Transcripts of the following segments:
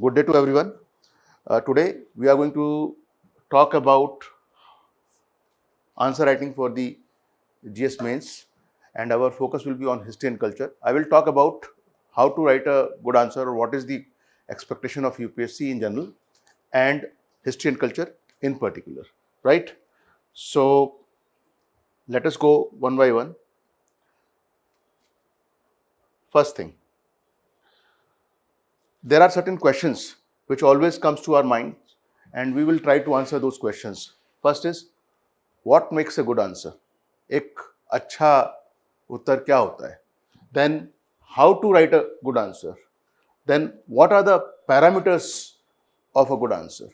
Good day to everyone. Today we are going to talk about answer writing for the GS mains, and our focus will be on history and culture. I will talk about how to write a good answer, or what is the expectation of UPSC in general and history and culture in particular, right? So let us go one by one. First thing, there are certain questions which always comes to our mind, and we will try to answer those questions. First is, what makes a good answer? एक अच्छा उत्तर क्या होता है? Then how to write a good answer? Then what are the parameters of a good answer?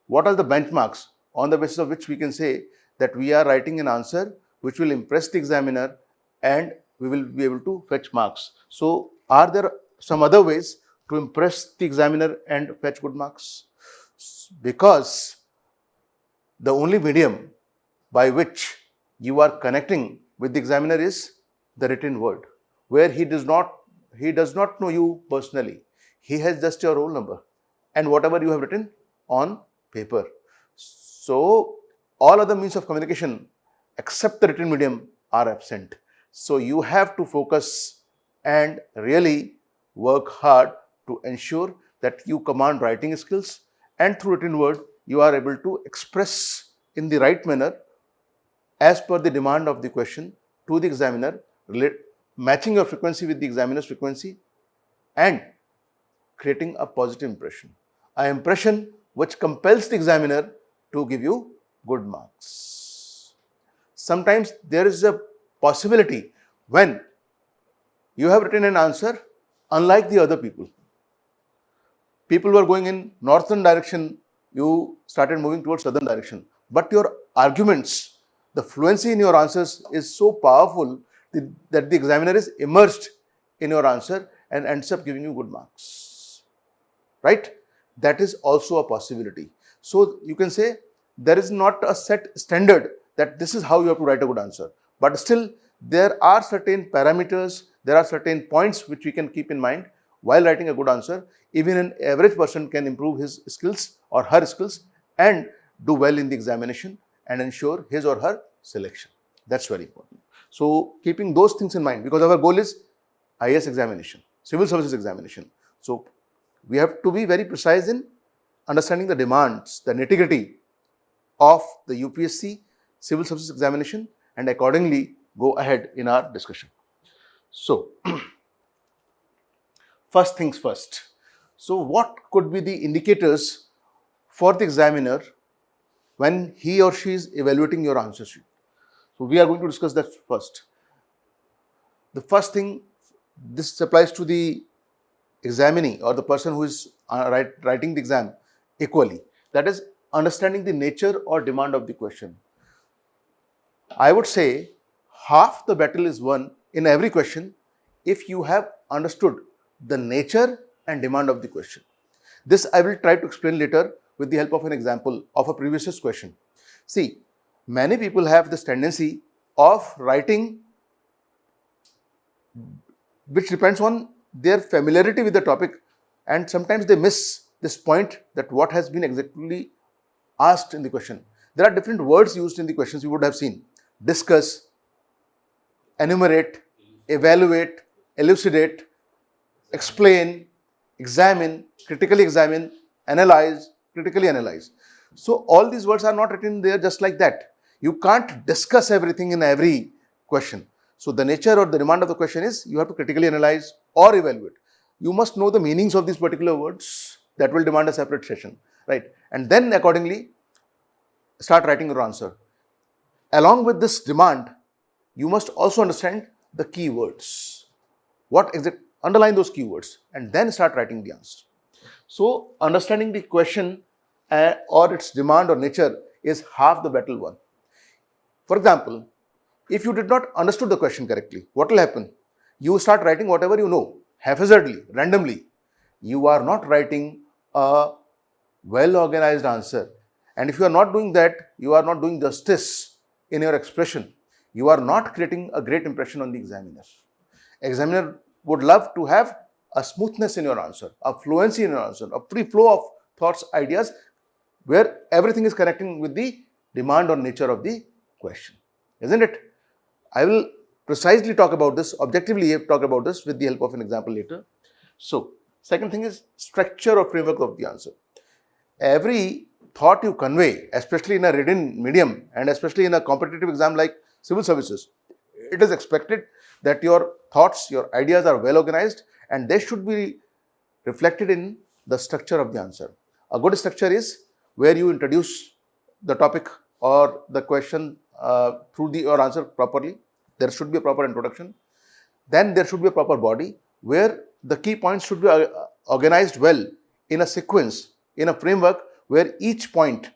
What are the benchmarks on the basis of which we can say that we are writing an answer which will impress the examiner and we will be able to fetch marks? So are there some other ways to impress the examiner and fetch good marks? Because the only medium by which you are connecting with the examiner is the written word, where he does not know you personally. He has just your roll number and whatever you have written on paper. So all other means of communication except the written medium are absent. So you have to focus and really work hard to ensure that you command writing skills, and through written word you are able to express in the right manner as per the demand of the question to the examiner, matching your frequency with the examiner's frequency and creating a positive impression, an impression which compels the examiner to give you good marks. Sometimes there is a possibility when you have written an answer unlike the other people. People were going in northern direction, you started moving towards southern direction. But your arguments, the fluency in your answers is so powerful that the examiner is immersed in your answer and ends up giving you good marks. Right? That is also a possibility. So you can say there is not a set standard that this is how you have to write a good answer. But still, there are certain parameters, there are certain points which we can keep in mind while writing a good answer. Even an average person can improve his skills or her skills and do well in the examination and ensure his or her selection. That's very important. So keeping those things in mind, because our goal is IAS examination, civil services examination. So we have to be very precise in understanding the demands, the nitty-gritty of the UPSC civil services examination, and accordingly go ahead in our discussion. So first things first. So what could be the indicators for the examiner when he or she is evaluating your answer sheet? So we are going to discuss that first. The first thing, this applies to the examinee or the person who is writing the exam equally. That is, understanding the nature or demand of the question. I would say half the battle is won in every question if you have understood the nature and demand of the question. This I will try to explain later with the help of an example of a previous question. See, many people have this tendency of writing which depends on their familiarity with the topic, and sometimes they miss this point that what has been exactly asked in the question. There are different words used in the questions you would have seen: discuss, enumerate, evaluate, elucidate, explain, examine, critically examine, analyze, critically analyze. So all these words are not written there just like that. You can't discuss everything in every question. So the nature or the demand of the question is you have to critically analyze or evaluate. You must know the meanings of these particular words. That will demand a separate session, right? And then accordingly start writing your answer. Along with this demand, you must also understand the keywords. What exactly underline those keywords and then start writing the answer. So understanding the question or its demand or nature is half the battle won. For example, if you did not understood the question correctly, what will happen? You start writing whatever you know, haphazardly, randomly. You are not writing a well-organized answer. And if you are not doing that, you are not doing justice in your expression. You are not creating a great impression on the examiner. Examiner would love to have a smoothness in your answer, a fluency in your answer, a free flow of thoughts, ideas, where everything is connecting with the demand or nature of the question, isn't it? I will precisely talk about this, objectively talk about this with the help of an example later. So, second thing is structure or framework of the answer. Every thought you convey, especially in a written medium and especially in a competitive exam like civil services, it is expected that your thoughts, your ideas are well organized and they should be reflected in the structure of the answer. A good structure is where you introduce the topic or the question through your answer properly. There should be a proper introduction. Then there should be a proper body where the key points should be organized well in a sequence, in a framework where each point,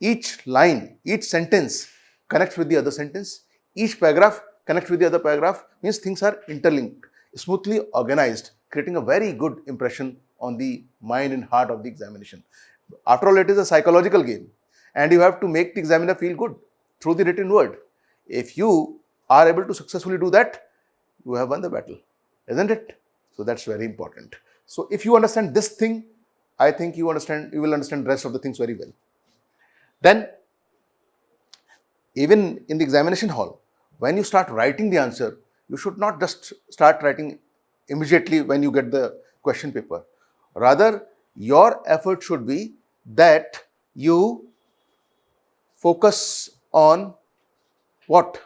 each line, each sentence connects with the other sentence, each paragraph connects with the other paragraph, means things are interlinked, smoothly organized, creating a very good impression on the mind and heart of the examination. After all, it is a psychological game and you have to make the examiner feel good through the written word. If you are able to successfully do that, you have won the battle, isn't it? So that's very important. So if you understand this thing, I think you will understand the rest of the things very well. Then, even in the examination hall, when you start writing the answer, you should not just start writing immediately when you get the question paper. Rather, your effort should be that you focus on what?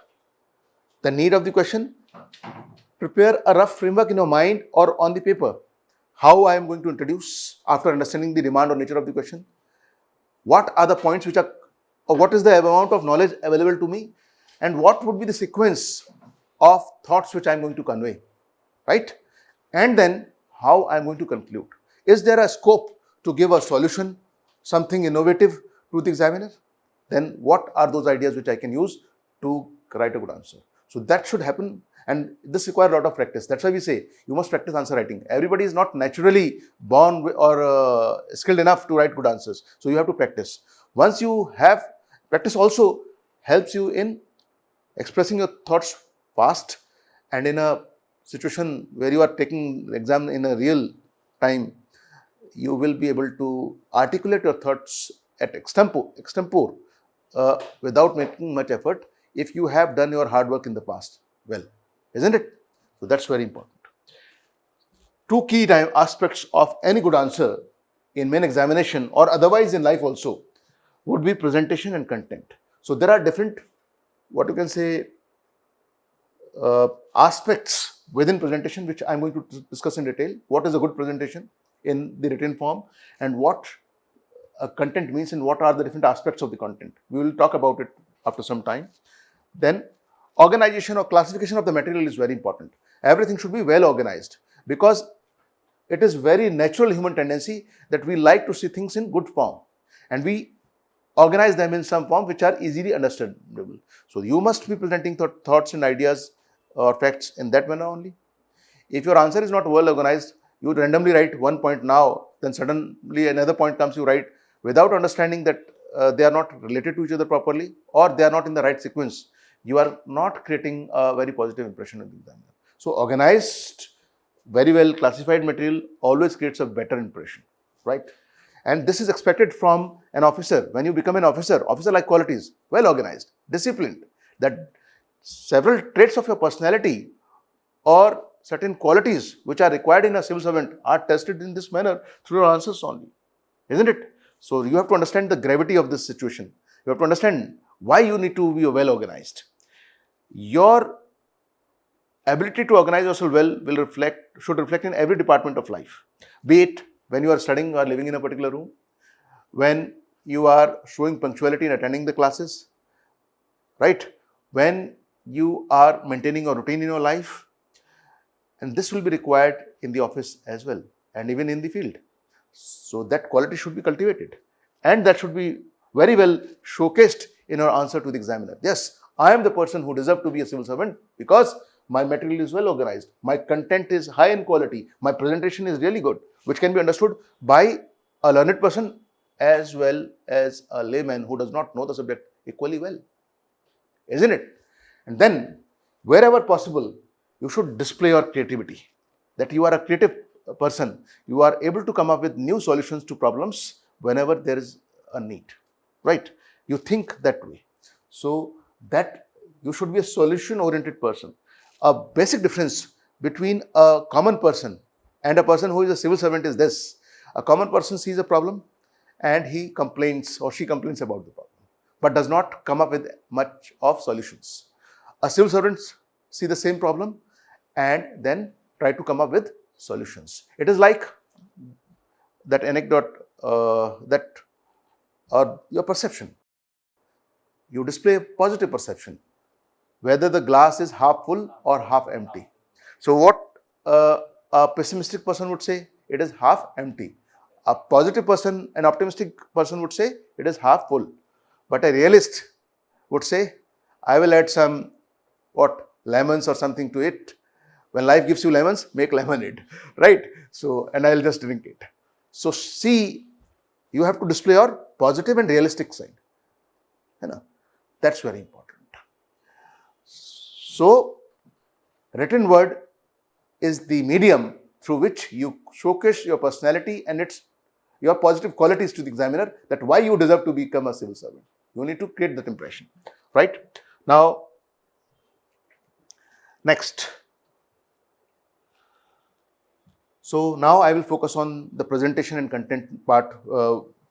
The need of the question. Prepare a rough framework in your mind or on the paper. How I am going to introduce after understanding the demand or nature of the question. What are the points which are, or what is the amount of knowledge available to me, and what would be the sequence of thoughts which I am going to convey, right? And then how I am going to conclude. Is there a scope to give a solution, something innovative to the examiner? Then what are those ideas which I can use to write a good answer? So that should happen, and this requires a lot of practice. That's why we say you must practice answer writing. Everybody is not naturally born or skilled enough to write good answers. So you have to practice. Once you have practice, also helps you in expressing your thoughts fast, and in a situation where you are taking the exam in a real time, you will be able to articulate your thoughts at extempore without making much effort if you have done your hard work in the past well, isn't it? So that's very important. Two key aspects of any good answer in main examination or otherwise in life also would be presentation and content. So there are different, what you can say, aspects within presentation which I am going to discuss in detail. What is a good presentation in the written form, and what content means, and what are the different aspects of the content. We will talk about it after some time. Then organization or classification of the material is very important. Everything should be well organized, because it is very natural human tendency that we like to see things in good form, and we organize them in some form which are easily understandable. So you must be presenting thoughts and ideas or facts in that manner only. If your answer is not well organized, you randomly write one point now, then suddenly another point comes, you write without understanding that they are not related to each other properly, or they are not in the right sequence. You are not creating a very positive impression of the examiner. So organized, very well classified material always creates a better impression, right? And this is expected from an officer. When you become an officer-like qualities, well organized, disciplined, that several traits of your personality or certain qualities which are required in a civil servant are tested in this manner through your answers only, isn't it? So you have to understand the gravity of this situation. You have to understand why you need to be well organized. Your ability to organize yourself well should reflect in every department of life, be it when you are studying or living in a particular room, when you are showing punctuality in attending the classes, right? When you are maintaining a routine in your life, and this will be required in the office as well, and even in the field. So that quality should be cultivated, and that should be very well showcased in our answer to the examiner. Yes, I am the person who deserves to be a civil servant because my material is well organized, my content is high in quality, my presentation is really good, which can be understood by a learned person as well as a layman who does not know the subject equally well, isn't it? And then, wherever possible, you should display your creativity. that you are a creative person. You are able to come up with new solutions to problems whenever there is a need, right? You think that way. So that you should be a solution-oriented person. A basic difference between a common person and a person who is a civil servant is this. A common person sees a problem and he complains or she complains about the problem, but does not come up with much of solutions. A civil servant see the same problem and then try to come up with solutions. It is like that anecdote your perception. You display a positive perception, whether the glass is half full or half empty. So what a pessimistic person would say, it is half empty. A positive person, an optimistic person would say, it is half full. But a realist would say, I will add some, lemons or something to it. When life gives you lemons, make lemonade, right? So, and I'll just drink it. So, see, you have to display your positive and realistic side. That's very important. So, written word is the medium through which you showcase your personality and your positive qualities to the examiner, that why you deserve to become a civil servant. You need to create that impression, right? Now, next. So now I will focus on the presentation and content part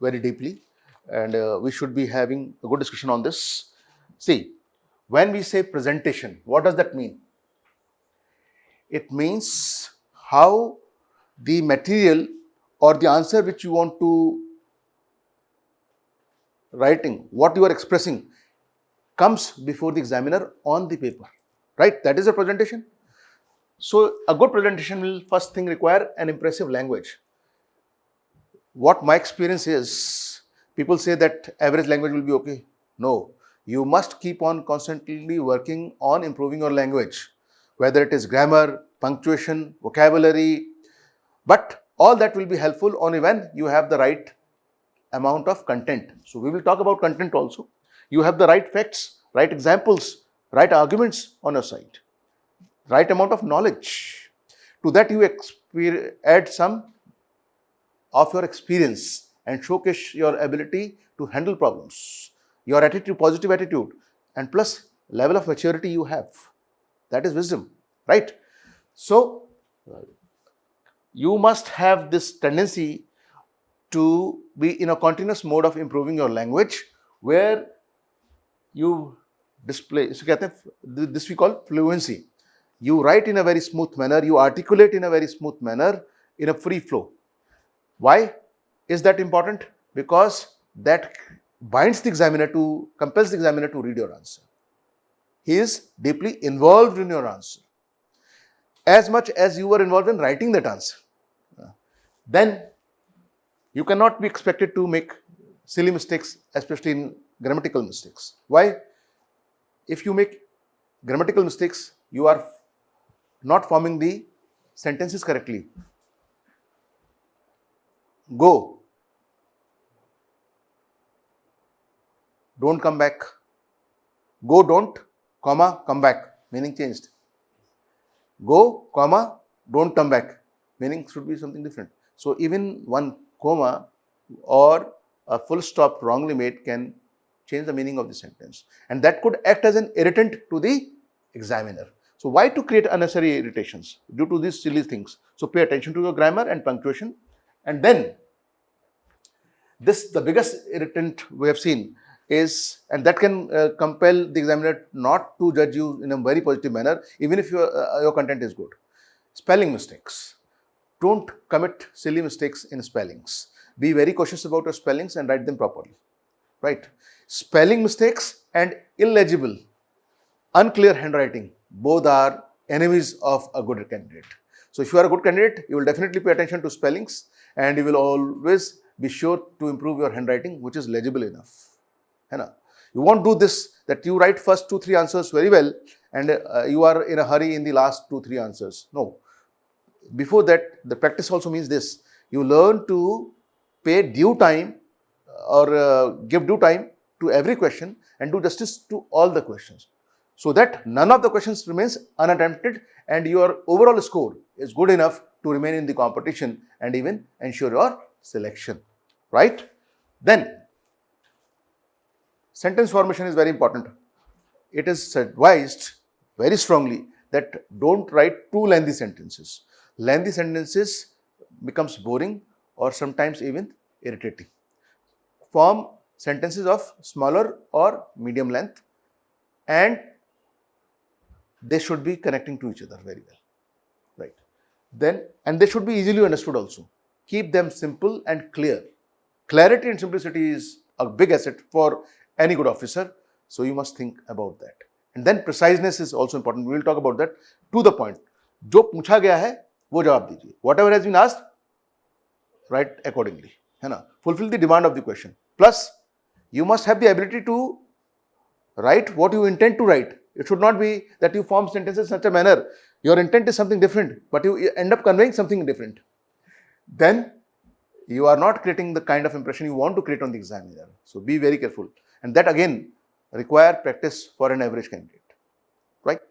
very deeply, and we should be having a good discussion on this. See, when we say presentation, what does that mean? It means how the material or the answer which you want to writing, what you are expressing, comes before the examiner on the paper, right? That is a presentation. So a good presentation will first thing require an impressive language. What my experience is, people say that average language will be okay. No, you must keep on constantly working on improving your language, whether it is grammar, punctuation, vocabulary, but all that will be helpful only when you have the right amount of content. So we will talk about content also. You have the right facts, right examples, right arguments on your side, right amount of knowledge. To that you add some of your experience and showcase your ability to handle problems, your attitude, positive attitude, and plus level of maturity you have. That is wisdom, right? So you must have this tendency to be in a continuous mode of improving your language, where you display, this we call fluency. You write in a very smooth manner, you articulate in a very smooth manner, in a free flow. Why is that important? Because that compels the examiner to read your answer. He is deeply involved in your answer, as much as you were involved in writing that answer. Then you cannot be expected to make silly mistakes, especially in grammatical mistakes. Why? If you make grammatical mistakes, you are not forming the sentences correctly. Go. Don't come back. Go, don't, comma, come back. Meaning changed. Go, comma, don't come back. Meaning should be something different. So even one comma or a full stop wrongly made can change the meaning of the sentence. And that could act as an irritant to the examiner. So why to create unnecessary irritations? Due to these silly things. So pay attention to your grammar and punctuation. And then the biggest irritant we have seen is, and that can compel the examiner not to judge you in a very positive manner, even if your content is good. Spelling mistakes. Don't commit silly mistakes in spellings. Be very cautious about your spellings and write them properly, right? Spelling mistakes and illegible, unclear handwriting, both are enemies of a good candidate. So if you are a good candidate, you will definitely pay attention to spellings, and you will always be sure to improve your handwriting, which is legible enough. You won't do this, that you write first 2-3 answers very well and you are in a hurry in the last 2-3 answers. No. Before that, the practice also means this. You learn to pay due time or give due time to every question and do justice to all the questions, so that none of the questions remains unattempted and your overall score is good enough to remain in the competition and even ensure your selection, right? Then, sentence formation is very important. It is advised very strongly that don't write too lengthy sentences. Lengthy sentences becomes boring or sometimes even irritating. Form sentences of smaller or medium length, and they should be connecting to each other very well, right? Then, and they should be easily understood also. Keep them simple and clear. Clarity and simplicity is a big asset for any good officer, so you must think about that. And then preciseness is also important. We will talk about that. To the point. जो पूछा गया है वो जवाब दीजिए. Whatever has been asked, write accordingly. है ना? Fulfill the demand of the question. Plus, you must have the ability to write what you intend to write. It should not be that you form sentences in such a manner. Your intent is something different, but you end up conveying something different. Then you are not creating the kind of impression you want to create on the examiner. So be very careful. And that again require practice for an average candidate, right?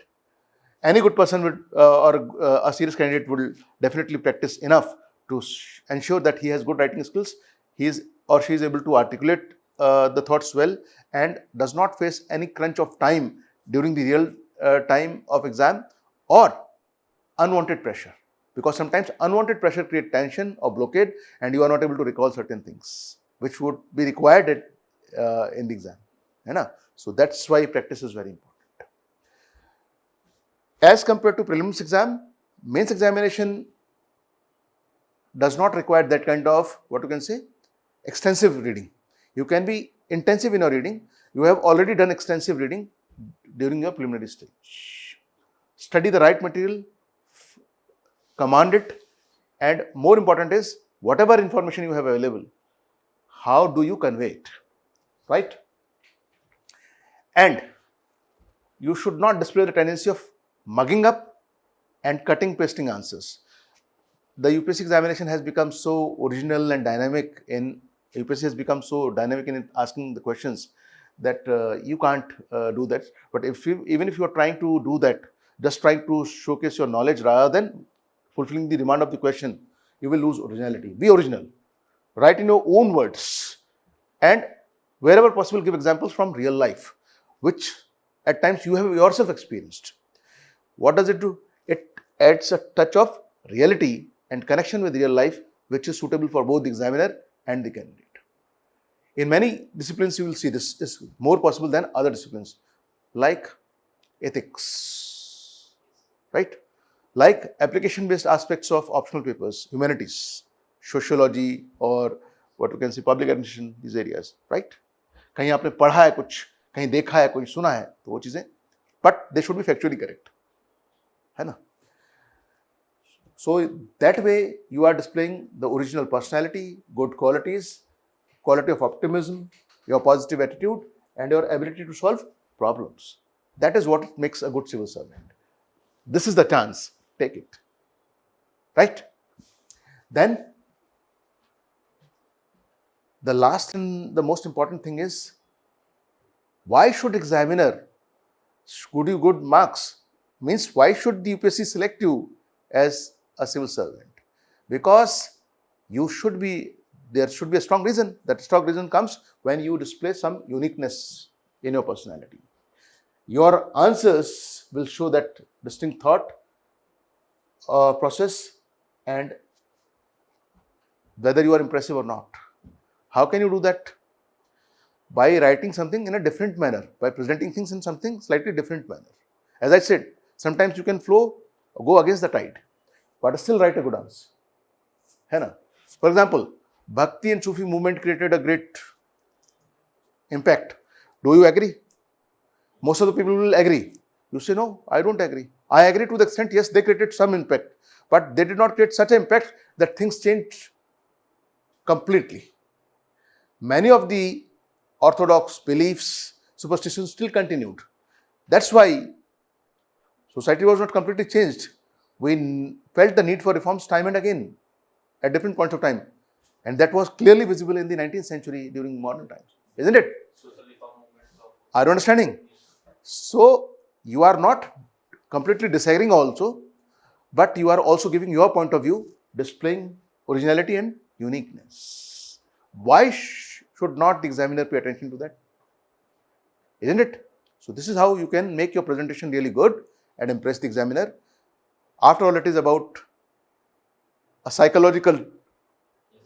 Any good person would or a serious candidate will definitely practice enough to ensure that he has good writing skills. He is or she is able to articulate the thoughts well and does not face any crunch of time during the real time of exam or unwanted pressure, because sometimes unwanted pressure creates tension or blockade and you are not able to recall certain things which would be required in the exam. So that's why practice is very important. As compared to prelims exam, mains examination does not require that kind of, what you can say, extensive reading. You can be intensive in your reading. You have already done extensive reading during your preliminary stage. Study the right material, command it, and more important is whatever information you have available, how do you convey it, right? And you should not display the tendency of mugging up and cutting pasting answers. The UPSC examination has become so original and dynamic in UPSC has become so dynamic in asking the questions that you can't do that. But even if you are trying to do that, just trying to showcase your knowledge rather than fulfilling the demand of the question, you will lose originality. Be original. Write in your own words and wherever possible give examples from real life, which at times you have yourself experienced. What does it do? It adds a touch of reality and connection with real life, which is suitable for both the examiner and the candidate. In many disciplines, you will see this is more possible than other disciplines, like ethics, right? Like application-based aspects of optional papers, humanities, sociology, or what you can say, public administration, these areas, right? कहीं आपने पढ़ा है कुछ, कहीं देखा है, कोई सुना है, तो वो चीजें, but they should be factually correct, है ना? So that way you are displaying the original personality, good qualities, quality of optimism, your positive attitude, and your ability to solve problems. That is what makes a good civil servant. This is the chance. Take it. Right? Then, the last and the most important thing is, why should examiner give you good marks? Means, why should the UPSC select you as a civil servant? Because you should be, there should be a strong reason. That strong reason comes when you display some uniqueness in your personality. Your answers will show that distinct thought process and whether you are impressive or not. How can you do that? By writing something in a different manner, by presenting things in something slightly different manner. As I said, sometimes you can go against the tide, but still write a good answer. है ना? For example, Bhakti and Sufi movement created a great impact. Do you agree? Most of the people will agree. You say, no, I don't agree. I agree to the extent, yes, they created some impact, but they did not create such an impact that things changed completely. Many of the orthodox beliefs, superstitions still continued. That's why society was not completely changed. We felt the need for reforms time and again at different points of time. And that was clearly visible in the 19th century during modern times. Isn't it? Are you understanding? So, you are not completely disagreeing also, but you are also giving your point of view, displaying originality and uniqueness. Why should not the examiner pay attention to that? Isn't it? So this is how you can make your presentation really good and impress the examiner. After all, it is about a psychological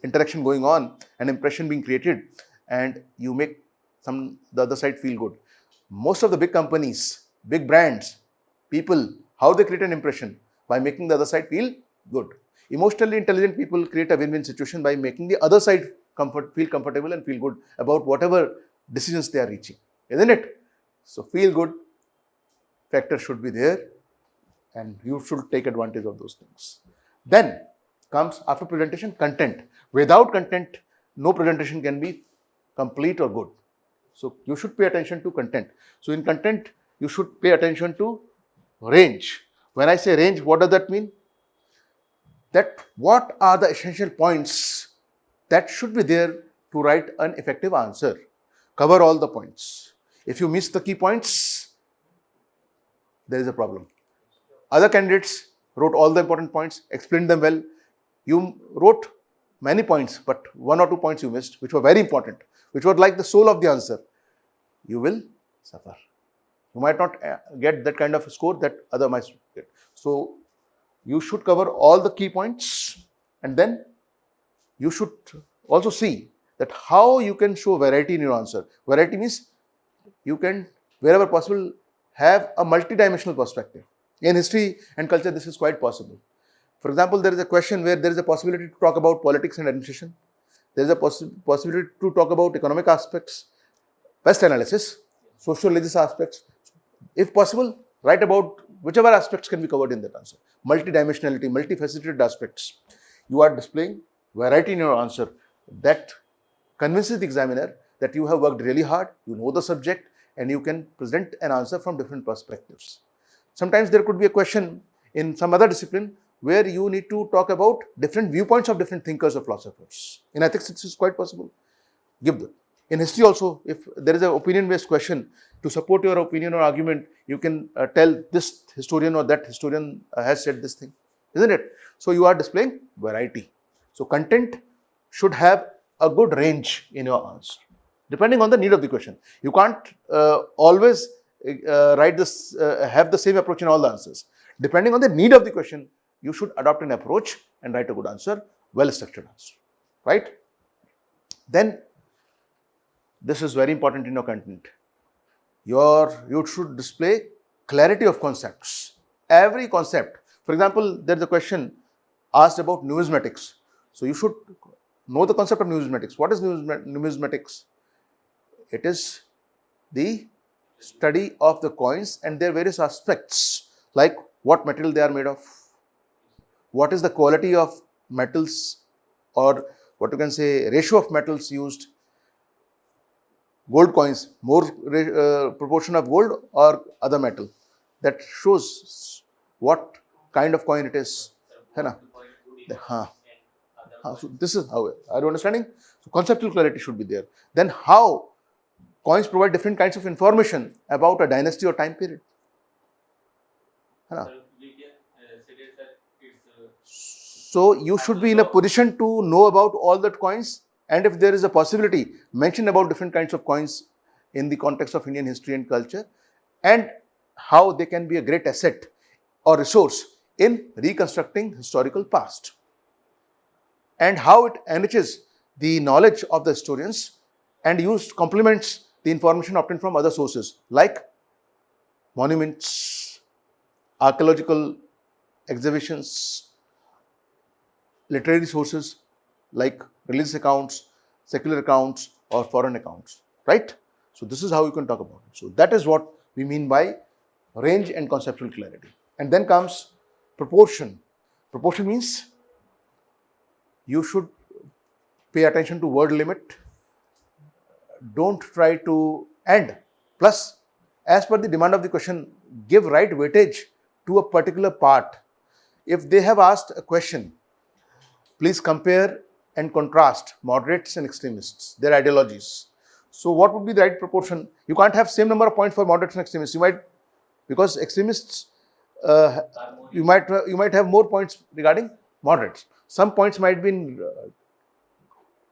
interaction going on, an impression being created, and you make the other side feel good. Most of the big companies, big brands, people, how they create an impression? By making the other side feel good. Emotionally intelligent people create a win-win situation by making the other side feel comfortable and feel good about whatever decisions they are reaching. Isn't it? So feel good factor should be there, and you should take advantage of those things. Then comes, after presentation, content. Without content, no presentation can be complete or good. So you should pay attention to content. So in content, you should pay attention to range. When I say range, what does that mean? That what are the essential points that should be there to write an effective answer? Cover all the points. If you miss the key points, there is a problem. Other candidates wrote all the important points, explained them well. You wrote many points, but 1 or 2 points you missed, which were very important, which were like the soul of the answer. You will suffer. You might not get that kind of a score that other might get. So you should cover all the key points, and then you should also see that how you can show variety in your answer. Variety means you can, wherever possible, have a multidimensional perspective. In history and culture, this is quite possible. For example, there is a question where there is a possibility to talk about politics and administration. There is a possibility to talk about economic aspects, pest analysis, social religious aspects. If possible, write about whichever aspects can be covered in that answer. Multidimensionality, multifaceted aspects. You are displaying variety in your answer. That convinces the examiner that you have worked really hard, you know the subject, and you can present an answer from different perspectives. Sometimes there could be a question in some other discipline where you need to talk about different viewpoints of different thinkers or philosophers. In ethics, this is quite possible. Give them. In history also, if there is an opinion-based question, to support your opinion or argument, you can tell this historian or that historian has said this thing, isn't it? So you are displaying variety. So content should have a good range in your answer, depending on the need of the question. You can't always write this, have the same approach in all the answers. Depending on the need of the question, you should adopt an approach and write a good answer, well-structured answer, right? Then, this is very important in your content. You should display clarity of concepts. Every concept. For example, there is a question asked about numismatics. So you should know the concept of numismatics. What is numismatics? It is the study of the coins and their various aspects, like what material they are made of, what is the quality of metals, or what you can say ratio of metals used. Gold coins, more proportion of gold or other metal. That shows what kind of coin it is. So this is how, are you understanding? So conceptual clarity should be there. Then how coins provide different kinds of information about a dynasty or time period. So you should be in a position to know about all that coins, and if there is a possibility, mention about different kinds of coins in the context of Indian history and culture, and how they can be a great asset or resource in reconstructing historical past, and how it enriches the knowledge of the historians and complements the information obtained from other sources like monuments, archaeological exhibitions, literary sources like religious accounts, secular accounts, or foreign accounts, right? So this is how you can talk about it. So that is what we mean by range and conceptual clarity. And then comes proportion. Proportion means you should pay attention to word limit. Don't try to end. Plus, as per the demand of the question, give right weightage to a particular part. If they have asked a question, please compare and contrast moderates and extremists, their ideologies. So what would be the right proportion? You can't have same number of points for moderates and extremists. You might, because extremists you might have more points regarding moderates. Some points might be in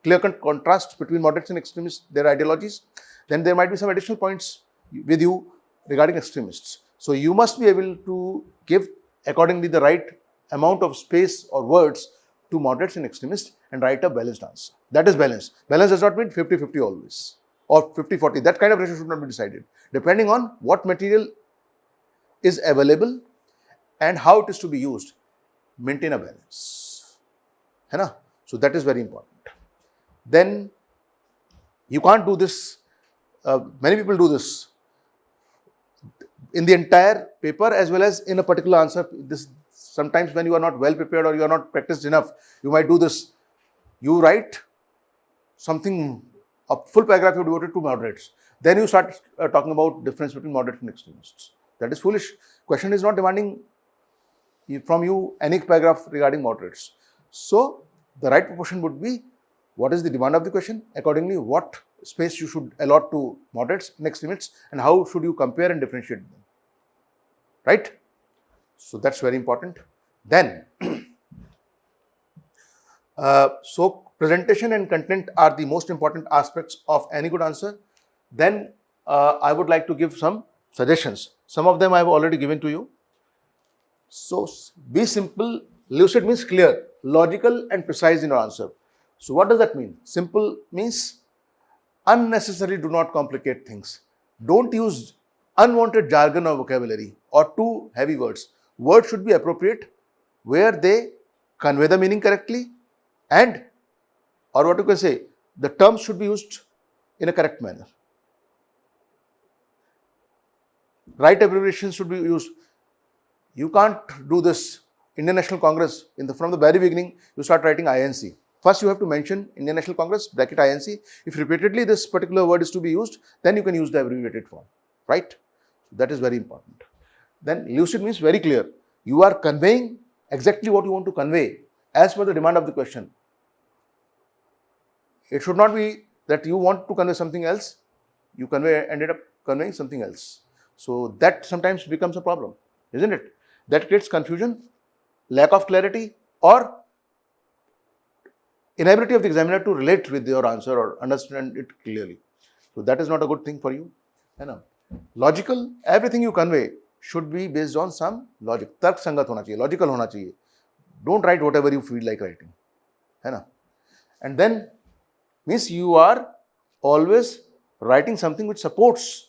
clear contrast between moderates and extremists, their ideologies. Then there might be some additional points with you regarding extremists. So you must be able to give accordingly the right amount of space or words to moderates and extremists and write a balanced answer. That is balance. Balance does not mean 50-50 always or 50-40. That kind of ratio should not be decided. Depending on what material is available and how it is to be used, maintain a balance. Hai na? So that is very important. Then you can't do this. Many people do this in the entire paper as well as in a particular answer. This sometimes when you are not well prepared or you are not practiced enough, you might do this. You write something, a full paragraph you devoted to moderates. Then you start talking about difference between moderates and extremists. That is foolish. Question is not demanding from you any paragraph regarding moderates. So the right proportion would be what is the demand of the question, accordingly what space you should allot to moderates and extremists, and how should you compare and differentiate them, right? So that's very important. Then, so presentation and content are the most important aspects of any good answer. Then I would like to give some suggestions. Some of them I have already given to you. So be simple, lucid means clear, logical and precise in your answer. So what does that mean? Simple means unnecessarily do not complicate things. Don't use unwanted jargon or vocabulary or too heavy words. Words should be appropriate where they convey the meaning correctly, and or what you can say, the terms should be used in a correct manner. Right abbreviations should be used. You can't do this. Indian National Congress, from the very beginning, you start writing INC. First, you have to mention Indian National Congress, bracket INC. If repeatedly this particular word is to be used, then you can use the abbreviated form, right? That is very important. Then lucid means very clear. You are conveying exactly what you want to convey as per the demand of the question. It should not be that you want to convey something else, you ended up conveying something else. So that sometimes becomes a problem, isn't it? That creates confusion, lack of clarity, or inability of the examiner to relate with your answer or understand it clearly. So that is not a good thing for you. Logical, everything you convey should be based on some logic. Tark sangat hona chahiye, logical hona chahiye. Don't write whatever you feel like writing. And then means you are always writing something which supports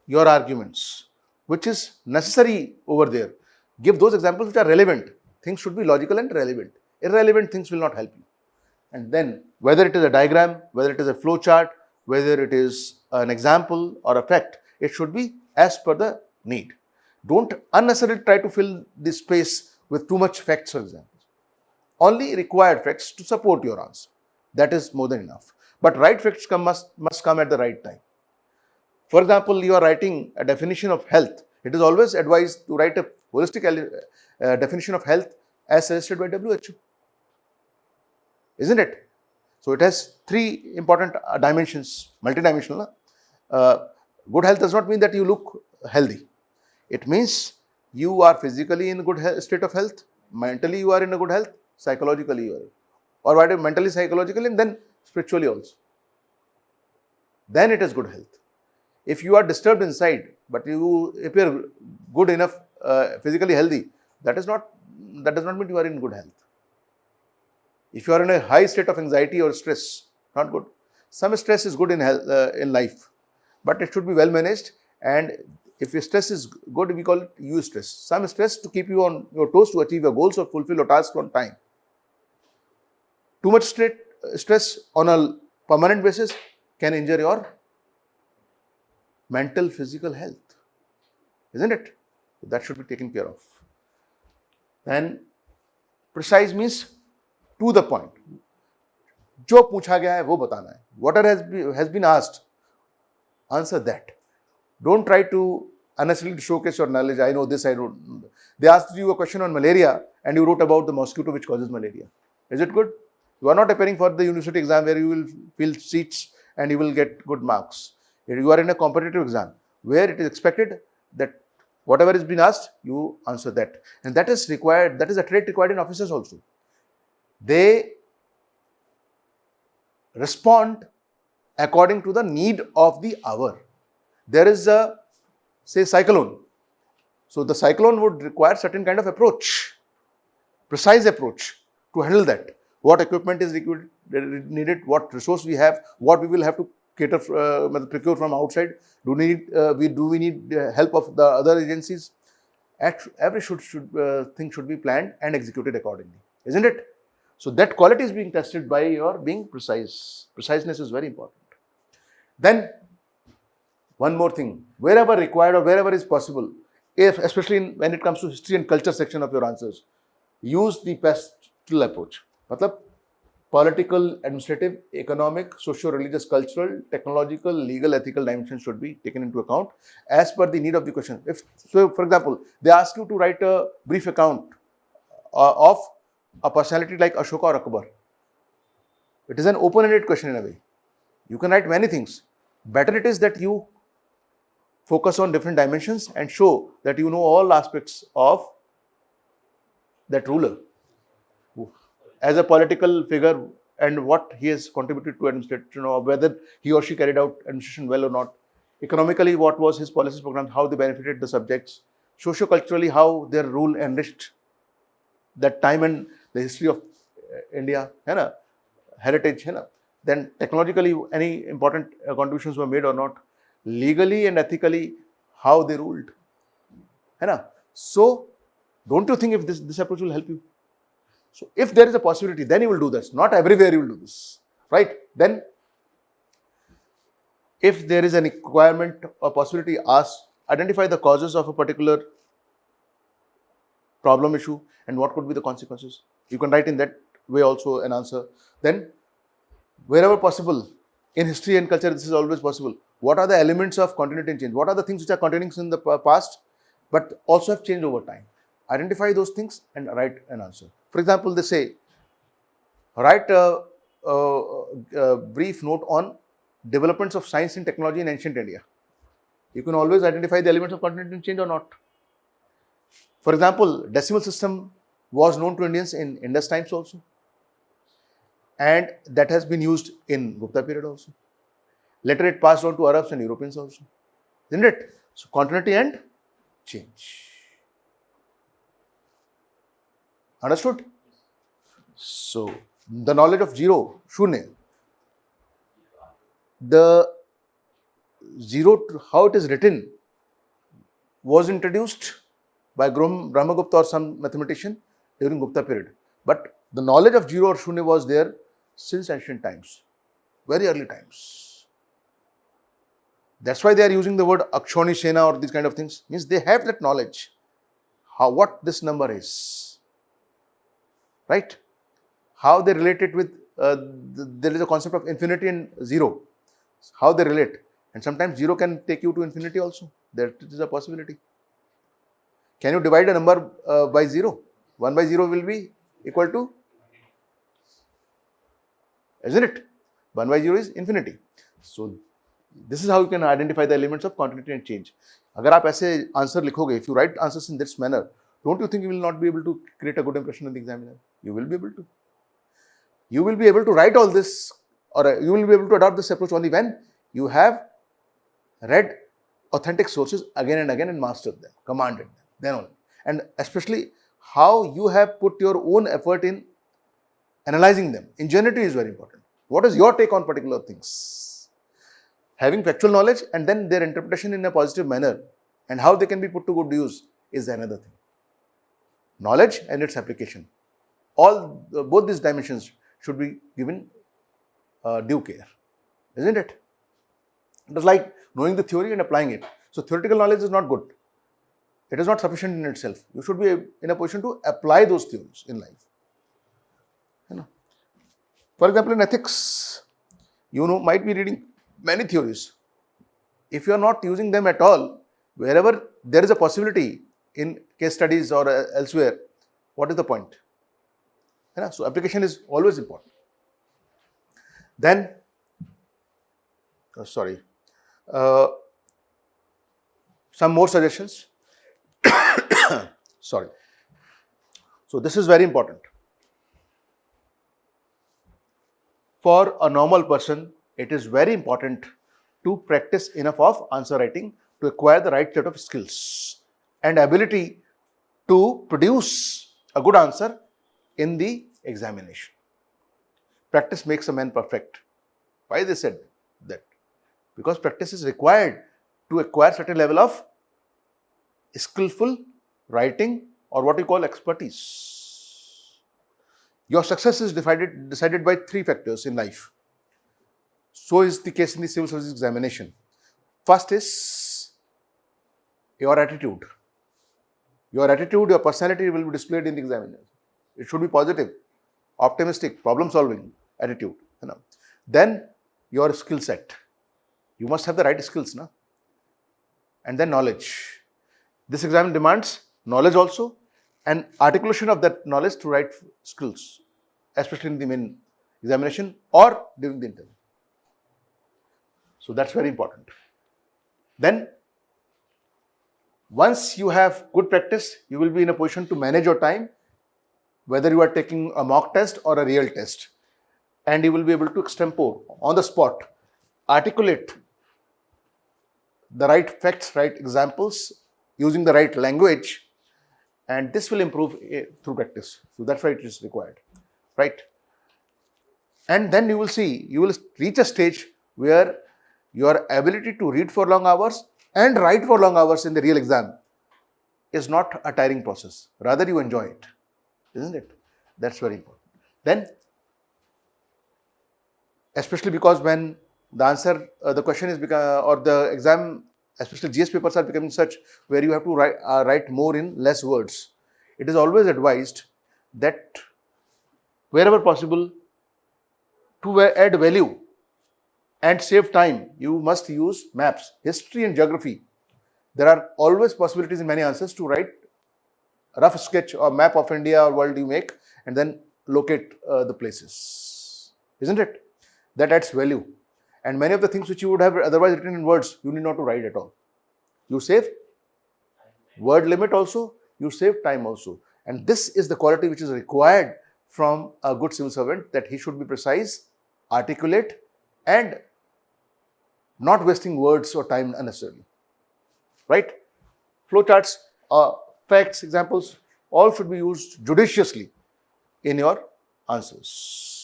your arguments, which is necessary over there. Give those examples which are relevant. Things should be logical and relevant. Irrelevant things will not help you. And then whether it is a diagram, whether it is a flow chart, whether it is an example or a fact, it should be as per the need. Don't unnecessarily try to fill this space with too much facts, for example. Only required facts to support your answer. That is more than enough. But right facts must come at the right time. For example, you are writing a definition of health. It is always advised to write a holistic definition of health as suggested by WHO. Isn't it? So it has three important dimensions, multidimensional. Good health does not mean that you look healthy. It means you are physically in a good state of health, mentally you are in a good health, psychologically you are, or whether mentally, psychologically, and then spiritually also. Then it is good health. If you are disturbed inside, but you appear good enough, physically healthy, that does not mean you are in good health. If you are in a high state of anxiety or stress, not good. Some stress is good in health, in life, but it should be well managed. And if your stress is good, we call it eustress. Some stress to keep you on your toes to achieve your goals or fulfill your tasks on time. Too much stress on a permanent basis can injure your mental, physical health, isn't it? That should be taken care of. Then precise means to the point. जो पूछा गया है वो बताना है. Whatever has been asked, answer that. Don't try to unnecessarily showcase your knowledge. I know this, I don't. They asked you a question on malaria and you wrote about the mosquito which causes malaria. Is it good? You are not appearing for the university exam where you will fill seats and you will get good marks. You are in a competitive exam where it is expected that whatever is being asked, you answer that. And that is required, that is a trait required in officers also. They respond according to the need of the hour. There is a, say, cyclone. So the cyclone would require certain kind of approach, precise approach to handle that. What equipment is needed, what resource we have, what we will have to procure from outside. Do we need help of the other agencies? Every thing should be planned and executed accordingly, isn't it? So that quality is being tested by your being precise. Preciseness is very important. Then one more thing, wherever required or wherever is possible, especially when it comes to history and culture section of your answers, use the pastel approach. Matlab, political, administrative, economic, socio-religious, cultural, technological, legal, ethical dimensions should be taken into account as per the need of the question. So, for example, they ask you to write a brief account of a personality like Ashoka or Akbar. It is an open-ended question in a way. You can write many things. Better it is that you focus on different dimensions and show that you know all aspects of that ruler as a political figure and what he has contributed to administration, or whether he or she carried out administration well or not. Economically, what was his policies programs, how they benefited the subjects. Socio-culturally, how their rule enriched that time and the history of India, heritage. Then technologically, any important contributions were made or not. Legally and ethically, how they ruled. So, don't you think if this approach will help you? So, if there is a possibility, then you will do this. Not everywhere you will do this, right? Then, if there is a requirement or possibility, identify the causes of a particular problem issue and what could be the consequences. You can write in that way also an answer. Then, wherever possible, in history and culture, this is always possible. What are the elements of continuity and change? What are the things which are continuing in the past but also have changed over time? Identify those things and write an answer. For example, they say, write a brief note on developments of science and technology in ancient India. You can always identify the elements of continuity and change or not. For example, decimal system was known to Indians in Indus times also. And that has been used in Gupta period also. Later it passed on to Arabs and Europeans also. Isn't it? So, continuity and change. Understood? So, the knowledge of zero, shunya. The zero, how it is written, was introduced by Brahmagupta or some mathematician during Gupta period. But the knowledge of zero or shunya was there since ancient times, very early times. That's why they are using the word Akshoni Shena or these kind of things. Means they have that knowledge, what this number is, right? How they relate it with, there is a concept of infinity and zero, how they relate. And sometimes zero can take you to infinity also. That is a possibility. Can you divide a number by zero? 1 by 0 will be equal to, isn't it? 1 by 0 is infinity. So, this is how you can identify the elements of continuity and change. अगर आप ऐसे answer लिखोगे, if you write answers in this manner, don't you think you will not be able to create a good impression in the examiner? You will be able to. You will be able to write all this, or you will be able to adopt this approach only when you have read authentic sources again and again and mastered them, commanded them, then only. And especially how you have put your own effort in analyzing them. Ingenuity is very important. What is your take on particular things? Having factual knowledge and then their interpretation in a positive manner and how they can be put to good use is another thing. Knowledge and its application. Both these dimensions should be given due care, isn't it? It is like knowing the theory and applying it. So, theoretical knowledge is not good. It is not sufficient in itself. You should be in a position to apply those theories in life. For example, in ethics, you might be reading many theories. If you are not using them at all, wherever there is a possibility in case studies or elsewhere, what is the point? So, application is always important. Then, some more suggestions. Sorry. So this is very important. For a normal person, it is very important to practice enough of answer writing to acquire the right set of skills and ability to produce a good answer in the examination. Practice makes a man perfect. Why they said that? Because practice is required to acquire certain level of skillful writing or what we call expertise. Your success is decided by three factors in life. So is the case in the civil service examination. First is your attitude. Your attitude, your personality will be displayed in the examination. It should be positive, optimistic, problem-solving attitude. Then your skill set. You must have the right skills, na? And then knowledge. This exam demands knowledge also and articulation of that knowledge to right skills, especially in the main examination or during the interview. So that's very important. Then, once you have good practice, you will be in a position to manage your time, whether you are taking a mock test or a real test. And you will be able to extempore, on the spot, articulate the right facts, right examples, using the right language, and this will improve through practice. So that's why it is required, right? And then you will see, you will reach a stage where your ability to read for long hours and write for long hours in the real exam is not a tiring process. Rather, you enjoy it, isn't it? That's very important. Then, especially because when the answer, the question is, or the exam, especially GS papers are becoming such where you have to write more in less words. It is always advised that wherever possible, to add value and save time, you must use maps, history and geography. There are always possibilities in many answers to write a rough sketch or map of India or world you make and then locate the places, isn't it? That adds value. And many of the things which you would have otherwise written in words, you need not to write at all. You save word limit also, you save time also. And this is the quality which is required from a good civil servant, that he should be precise, articulate, and not wasting words or time unnecessarily. Right? Flowcharts, facts, examples, all should be used judiciously in your answers.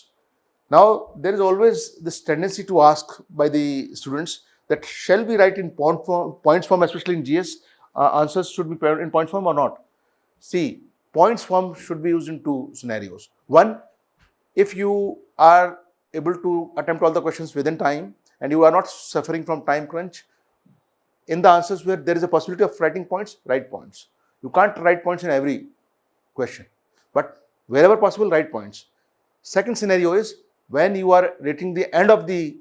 Now, there is always this tendency to ask by the students that shall we write in points form, especially in GS, answers should be in points form or not? See, points form should be used in two scenarios. One, if you are able to attempt all the questions within time and you are not suffering from time crunch, in the answers where there is a possibility of writing points, write points. You can't write points in every question, but wherever possible, write points. Second scenario is when you are writing the end of the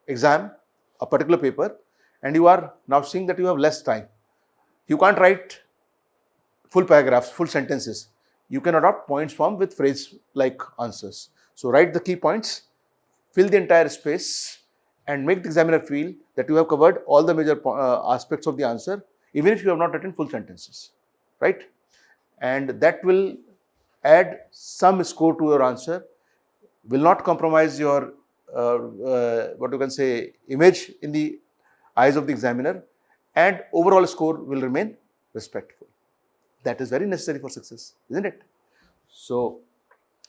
exam, a particular paper, and you are now seeing that you have less time. You can't write full paragraphs, full sentences. You can adopt points form with phrase-like answers. So write the key points, fill the entire space, and make the examiner feel that you have covered all the major aspects of the answer, even if you have not written full sentences, right? And that will add some score to your answer, will not compromise your, what you can say, image in the eyes of the examiner, and overall score will remain respectful. That is very necessary for success, isn't it? So,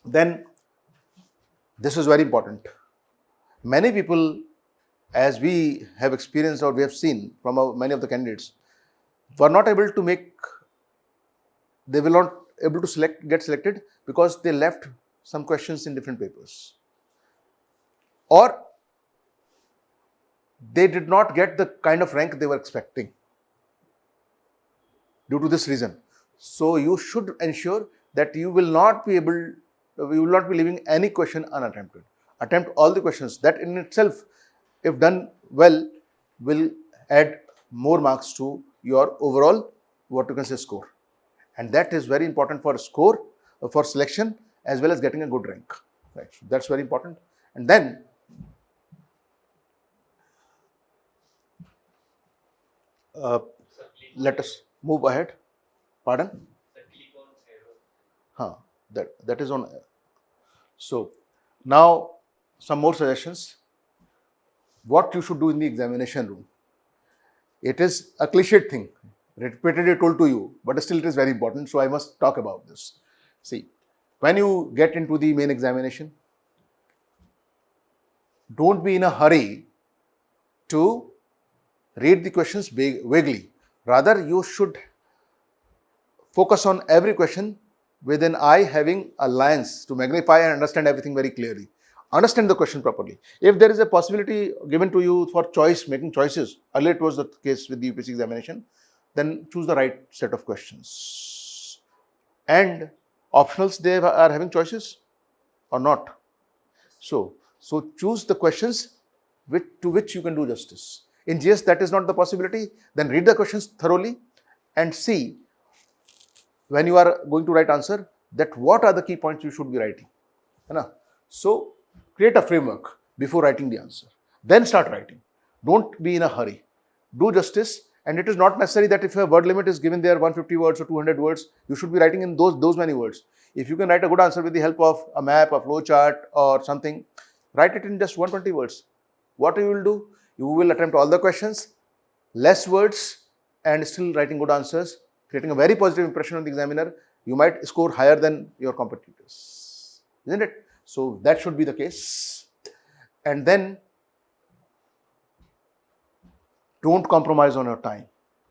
then this is very important. Many people, as we have experienced or we have seen from many of the candidates, were not able to they will not able to get selected because they left some questions in different papers, or they did not get the kind of rank they were expecting due to this reason. So you should ensure that you will not be leaving any question unattempted. Attempt all the questions. That in itself, if done well, will add more marks to your overall, what you can say, score. And that is very important for score, for selection, as well as getting a good rank. Right. So that's very important. And then let us move ahead. Pardon? The click on arrow. That is on. So now some more suggestions. What you should do in the examination room. It is a cliched thing, repeatedly told to you, but still it is very important. So I must talk about this. See, when you get into the main examination, don't be in a hurry to read the questions vaguely. Rather, you should focus on every question with an eye having a lens to magnify and understand everything very clearly. Understand the question properly. If there is a possibility given to you for choice, making choices, earlier it was the case with the UPSC examination, then choose the right set of questions. And optionals, they are having choices or not. So choose the questions to which you can do justice. In GS, that is not the possibility. Then read the questions thoroughly and see when you are going to write answer that what are the key points you should be writing. So create a framework before writing the answer. Then start writing. Don't be in a hurry. Do justice. And it is not necessary that if a word limit is given there 150 words or 200 words, you should be writing in those many words. If you can write a good answer with the help of a map, a flow chart or something, write it in just 120 words. What you will do? You will attempt all the questions, less words, and still writing good answers, creating a very positive impression on the examiner. You might score higher than your competitors, isn't it? So that should be the case. And then don't compromise on your time.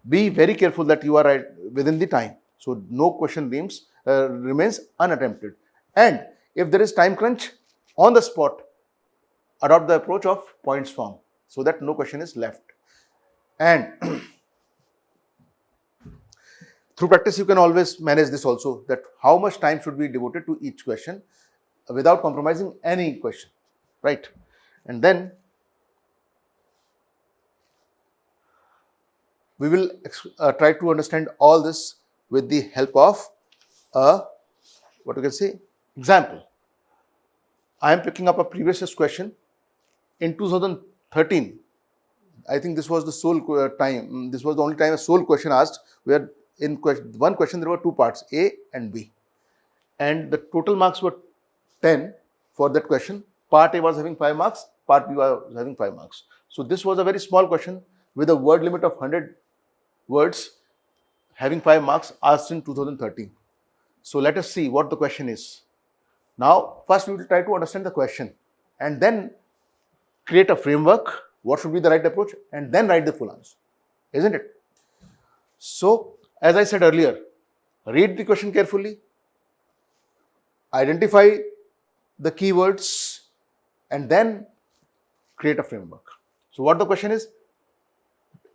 Be very careful that you are right within the time. So no question remains unattempted. And if there is time crunch, on the spot, adopt the approach of points form so that no question is left. And through practice, you can always manage this also, that how much time should be devoted to each question without compromising any question, right? And then we will try to understand all this with the help of what you can say, example. I am picking up a previous question in 2013. I think this was the sole time. This was the only time a sole question asked, where in one question there were two parts, A and B, and the total marks were 10 for that question. Part A was having 5 marks, part B was having 5 marks. So this was a very small question with a word limit of 100 words, having 5 marks, asked in 2013. So let us see what the question is. Now, first we will try to understand the question and then create a framework, what should be the right approach, and then write the full answer, isn't it? So, as I said earlier, read the question carefully, identify the keywords, and then create a framework. So, what the question is?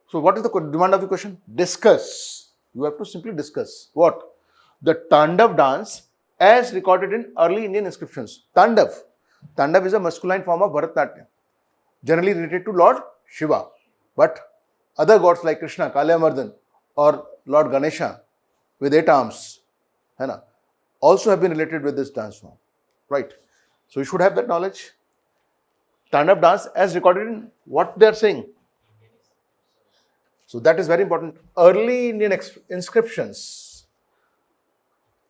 So, what is the demand of the question? Discuss. You have to simply discuss. What? The Tandav dance as recorded in early Indian inscriptions. Tandav. Tandav is a masculine form of Bharatanatyam, generally related to Lord Shiva. But other gods like Krishna, Kaliamardhan, or Lord Ganesha with 8 arms, also have been related with this dance form, right? So you should have that knowledge. Tandav dance as recorded in what they are saying. So that is very important. Early Indian inscriptions.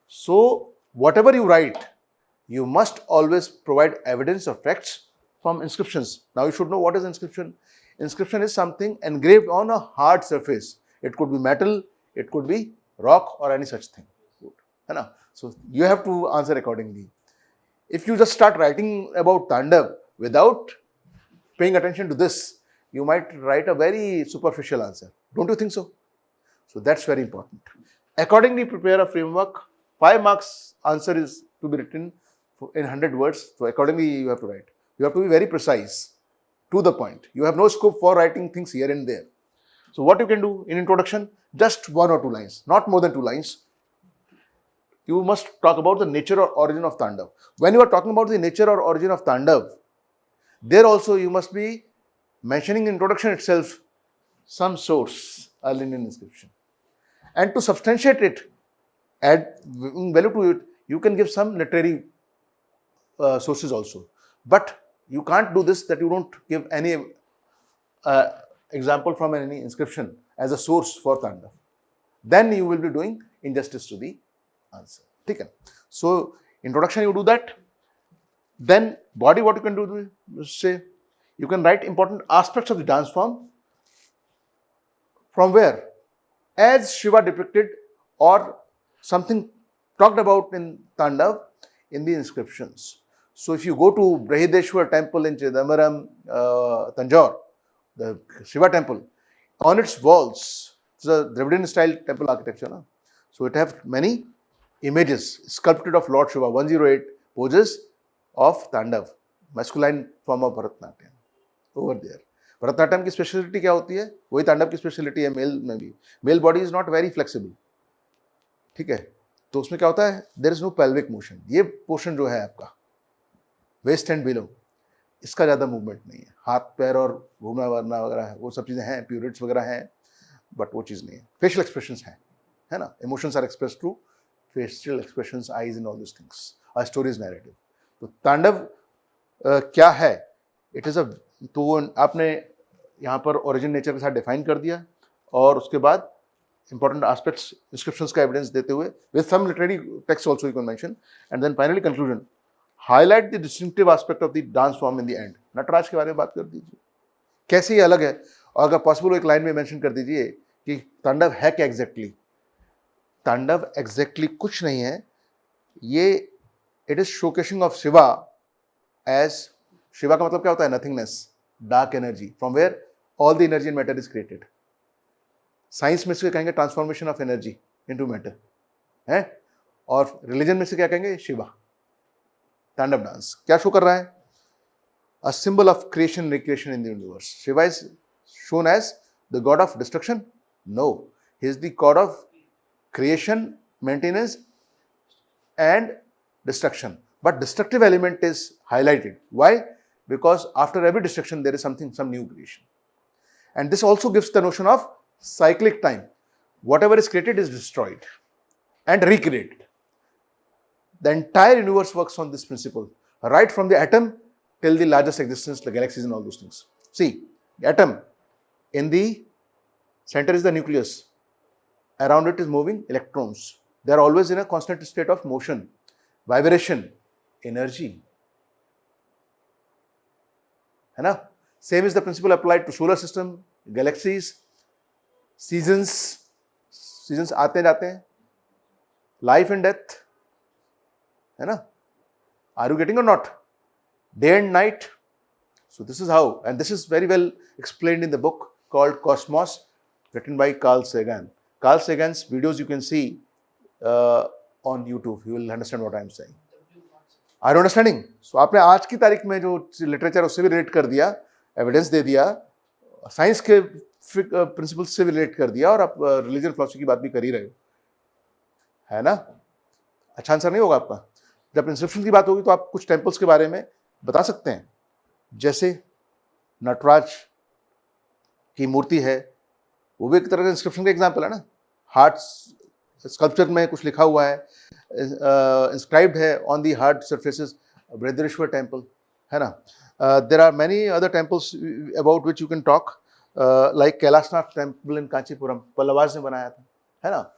So whatever you write, you must always provide evidence or facts from inscriptions. Now you should know what is inscription. Inscription is something engraved on a hard surface. It could be metal, it could be rock or any such thing. So you have to answer accordingly. If you just start writing about Tandav without paying attention to this, you might write a very superficial answer. Don't you think so? So that's very important. Accordingly, prepare a framework. 5 marks answer is to be written in 100 words. So accordingly, you have to write. You have to be very precise, to the point. You have no scope for writing things here and there. So what you can do in introduction, just 1 or 2 lines, not more than 2 lines. You must talk about the nature or origin of Tandav. When you are talking about the nature or origin of Tandav, there also you must be mentioning in introduction itself some source, early Indian inscription. And to substantiate it, add value to it, you can give some literary sources also. But you can't do this that you don't give any example from any inscription as a source for Tandav. then you will be doing injustice to the answer. ठीक है? So introduction you do that. Then body, what you can do, say you can write important aspects of the dance form. From where? As Shiva depicted or something talked about in Tandav in the inscriptions. So if you go to Brihadeshwar temple in Chidambaram, Tanjore, the Shiva temple, on its walls, it's a Dravidian style temple architecture, no? So it have many images sculpted of Lord Shiva, 108 poses of Tandav, masculine form of Bharatanatyam over there. Bharatanatyam की speciality क्या होती है? वही तांडव की speciality है male में भी. Male body is not very flexible. ठीक है, तो उसमें क्या होता है? There is no pelvic motion. ये पोर्शन जो है आपका वेस्ट एंड बिलो, इसका ज़्यादा मूवमेंट नहीं है. हाथ पैर और घूमना वरना वगैरह है, वो सब चीज़ें हैं, प्यूरिट्स वगैरह हैं, बट वो चीज़ नहीं है. फेशियल एक्सप्रेशंस हैं, है ना? Emotions are express through facial expressions, eyes and all this things. A story is narrative. तो तांडव क्या है? इट इज़ अ, तो आपने यहाँ पर ओरिजिन नेचर के साथ डिफाइन कर दिया और उसके बाद इंपॉर्टेंट एस्पेक्ट्स इंस्क्रिप्शंस का एविडेंस देते हुए with some literary text also you can mention, and then finally conclusion, highlight the distinctive aspect of the dance form in the end. Nataraj के बारे में बात कर दीजिए, कैसे ये अलग है, और अगर पॉसिबल एक लाइन में मेंशन कर दीजिए कि तांडव है क्या एग्जैक्टली. तांडव एग्जैक्टली कुछ नहीं है, ये it is showcasing of Shiva as, Shiva का मतलब क्या होता है? Nothingness, dark energy, from where all the energy and matter is created. Science में से कहेंगे transformation of energy into matter है, और रिलीजन में से क्या कहेंगे? शिवा. तांडव डांस क्या शो कर रहा है? A symbol of creation recreation in the universe. Shiva is shown as the god of destruction? No, he is the god of creation, maintenance and destruction, but destructive element is highlighted. Why? Because after every destruction there is some new creation, and this also gives the notion of cyclic time. Whatever is created is destroyed and recreated. The entire universe works on this principle, right from the atom till the largest existence, the galaxies and all those things. See, the atom, in the center is the nucleus, around it is moving electrons. They are always in a constant state of motion, vibration, energy, है ना? Same is the principle applied to solar system, galaxies, seasons आते जाते हैं, life and death, है ना? Are you getting or not? Day and night. So this is how, and this is very well explained in the book called Cosmos, written by Carl Sagan. Carl Sagan's videos you can see on YouTube. You will understand what I am saying. Are you understanding? So आपने आज की तारीख में जो literature उससे भी relate कर दिया, एविडेंस दे दिया, साइंस के प्रिंसिपल्स से भी रिलेट कर दिया, और आप रिलीजन फिलॉसफी की बात भी कर ही रहे हो, है ना? अच्छा आंसर नहीं होगा आपका. जब इंस्क्रिप्शन की बात होगी तो आप कुछ टेम्पल्स के बारे में बता सकते हैं, जैसे नटराज की मूर्ति है, वो भी एक तरह का इंस्क्रिप्शन का एग्जाम्पल है ना. हार्ट स्कल्पचर में कुछ लिखा हुआ है, इंस्क्राइब्ड है on the hard surfaces, Brihadeeswara temple, है ना. There are many other temples about which you can talk, like Kailashnath temple in Kanchipuram, Pallavas ने बनाया था, है ना.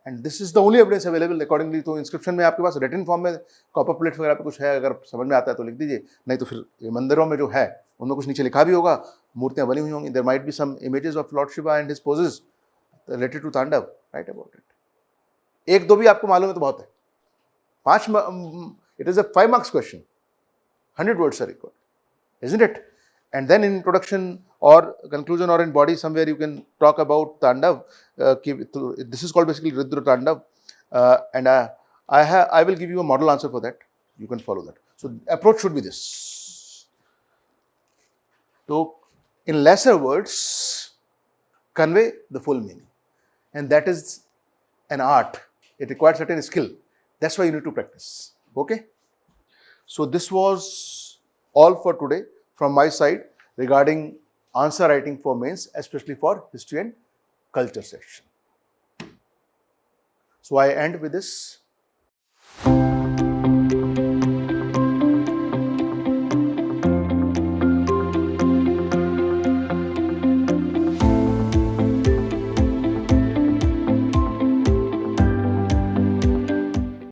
And this is the only evidence available accordingly. तो इंस्क्रिप्शन में आपके पास रिटन फॉर्म में कॉपर प्लेट वगैरह पे कुछ है, अगर समझ में आता है तो लिख दीजिए, नहीं तो फिर मंदिरों में जो है उनमें कुछ नीचे लिखा भी होगा, मूर्तियां बनी हुई होंगी. There might be some images of Lord Shiva and his poses related to Tandav. Right about it. एक दो भी आपको मालूम है तो बहुत है. 5 it is a 5 marks question. 100 words are required, isn't it? And then in introduction or conclusion or in body somewhere you can talk about Tandav. This is called basically Rudra Tandav, and I will give you a model answer for that. You can follow that. So approach should be this. So in lesser words, convey the full meaning, and that is an art. It requires certain skill. That's why you need to practice. Okay? So this was all for today from my side regarding answer writing for mains, especially for history and culture section. So I end with this.